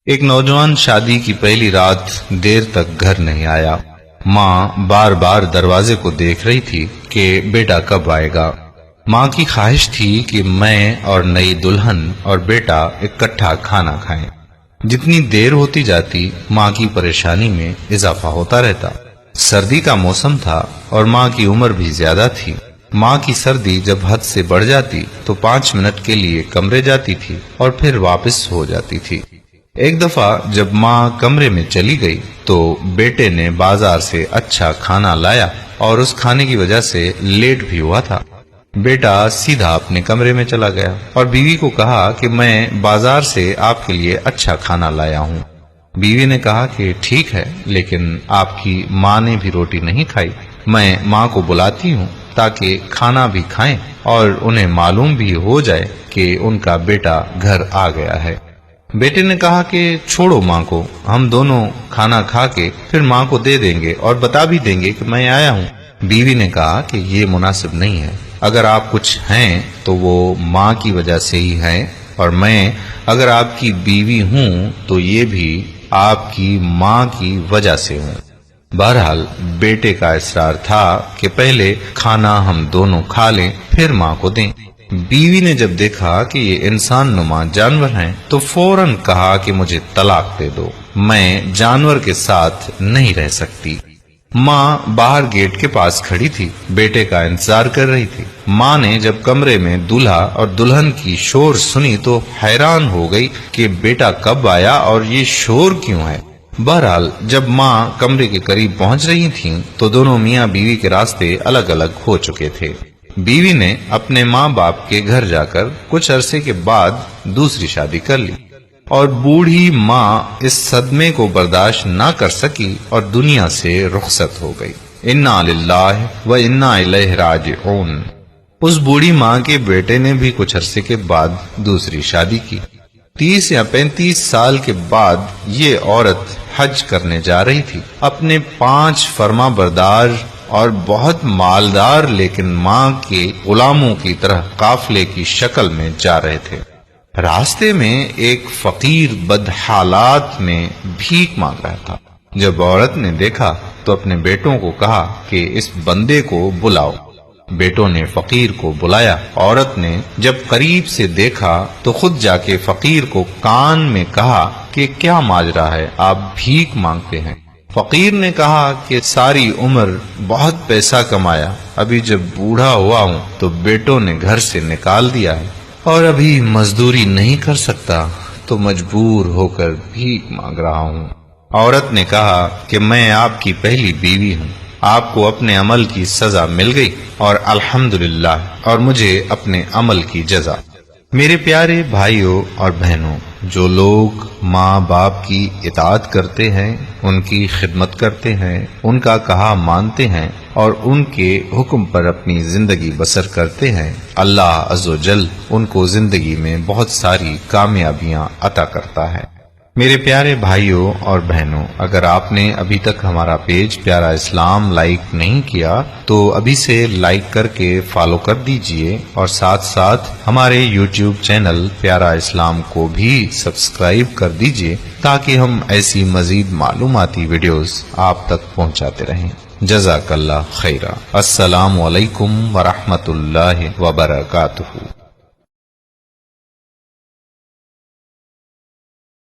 ایک نوجوان شادی کی پہلی رات دیر تک گھر نہیں آیا۔ ماں بار بار دروازے کو دیکھ رہی تھی کہ بیٹا کب آئے گا۔ ماں کی خواہش تھی کہ میں اور نئی دلہن اور بیٹا اکٹھا کھانا کھائیں۔ جتنی دیر ہوتی جاتی ماں کی پریشانی میں اضافہ ہوتا رہتا۔ سردی کا موسم تھا اور ماں کی عمر بھی زیادہ تھی۔ ماں کی سردی جب حد سے بڑھ جاتی تو 5 منٹ کے لیے کمرے جاتی تھی اور پھر واپس ہو جاتی تھی۔ ایک دفعہ جب ماں کمرے میں چلی گئی تو بیٹے نے بازار سے اچھا کھانا لایا اور اس کھانے کی وجہ سے لیٹ بھی ہوا تھا۔ بیٹا سیدھا اپنے کمرے میں چلا گیا اور بیوی کو کہا کہ میں بازار سے آپ کے لیے اچھا کھانا لایا ہوں۔ بیوی نے کہا کہ ٹھیک ہے، لیکن آپ کی ماں نے بھی روٹی نہیں کھائی۔ میں ماں کو بلاتی ہوں تاکہ کھانا بھی کھائیں اور انہیں معلوم بھی ہو جائے کہ ان کا بیٹا گھر آ گیا ہے۔ بیٹے نے کہا کہ چھوڑو ماں کو، ہم دونوں کھانا کھا کے پھر ماں کو دے دیں گے اور بتا بھی دیں گے کہ میں آیا ہوں۔ بیوی نے کہا کہ یہ مناسب نہیں ہے، اگر آپ کچھ ہیں تو وہ ماں کی وجہ سے ہی ہیں، اور میں اگر آپ کی بیوی ہوں تو یہ بھی آپ کی ماں کی وجہ سے ہوں۔ بہرحال بیٹے کا اصرار تھا کہ پہلے کھانا ہم دونوں کھا لیں پھر ماں کو دیں۔ بیوی نے جب دیکھا کہ یہ انسان نما جانور ہیں تو فوراً کہا کہ مجھے طلاق دے دو، میں جانور کے ساتھ نہیں رہ سکتی۔ ماں باہر گیٹ کے پاس کھڑی تھی، بیٹے کا انتظار کر رہی تھی۔ ماں نے جب کمرے میں دولہا اور دلہن کی شور سنی تو حیران ہو گئی کہ بیٹا کب آیا اور یہ شور کیوں ہے۔ بہرحال جب ماں کمرے کے قریب پہنچ رہی تھیں تو دونوں میاں بیوی کے راستے الگ الگ ہو چکے تھے۔ بیوی نے اپنے ماں باپ کے گھر جا کر کچھ عرصے کے بعد دوسری شادی کر لی، اور بوڑھی ماں اس صدمے کو برداشت نہ کر سکی اور دنیا سے رخصت ہو گئی۔ انا للہ و انا الیہ راجعون۔ اس بوڑھی ماں کے بیٹے نے بھی کچھ عرصے کے بعد دوسری شادی کی۔ 30 یا 35 سال کے بعد یہ عورت حج کرنے جا رہی تھی۔ اپنے 5 فرما بردار اور بہت مالدار لیکن ماں کے غلاموں کی طرح قافلے کی شکل میں جا رہے تھے۔ راستے میں ایک فقیر بدحالات میں بھیک مانگ رہا تھا۔ جب عورت نے دیکھا تو اپنے بیٹوں کو کہا کہ اس بندے کو بلاؤ۔ بیٹوں نے فقیر کو بلایا۔ عورت نے جب قریب سے دیکھا تو خود جا کے فقیر کو کان میں کہا کہ کیا ماجرا ہے، آپ بھیک مانگتے ہیں۔ فقیر نے کہا کہ ساری عمر بہت پیسہ کمایا، ابھی جب بوڑھا ہوا ہوں تو بیٹوں نے گھر سے نکال دیا ہے اور ابھی مزدوری نہیں کر سکتا تو مجبور ہو کر بھیک مانگ رہا ہوں۔ عورت نے کہا کہ میں آپ کی پہلی بیوی ہوں، آپ کو اپنے عمل کی سزا مل گئی اور الحمدللہ، اور مجھے اپنے عمل کی جزا۔ میرے پیارے بھائیوں اور بہنوں، جو لوگ ماں باپ کی اطاعت کرتے ہیں، ان کی خدمت کرتے ہیں، ان کا کہا مانتے ہیں اور ان کے حکم پر اپنی زندگی بسر کرتے ہیں، اللہ عز و جل ان کو زندگی میں بہت ساری کامیابیاں عطا کرتا ہے۔ میرے پیارے بھائیوں اور بہنوں، اگر آپ نے ابھی تک ہمارا پیج پیارا اسلام لائک نہیں کیا تو ابھی سے لائک کر کے فالو کر دیجئے، اور ساتھ ساتھ ہمارے یوٹیوب چینل پیارا اسلام کو بھی سبسکرائب کر دیجئے تاکہ ہم ایسی مزید معلوماتی ویڈیوز آپ تک پہنچاتے رہیں۔ جزاک اللہ خیرہ۔ السلام علیکم ورحمۃ اللہ وبرکاتہ۔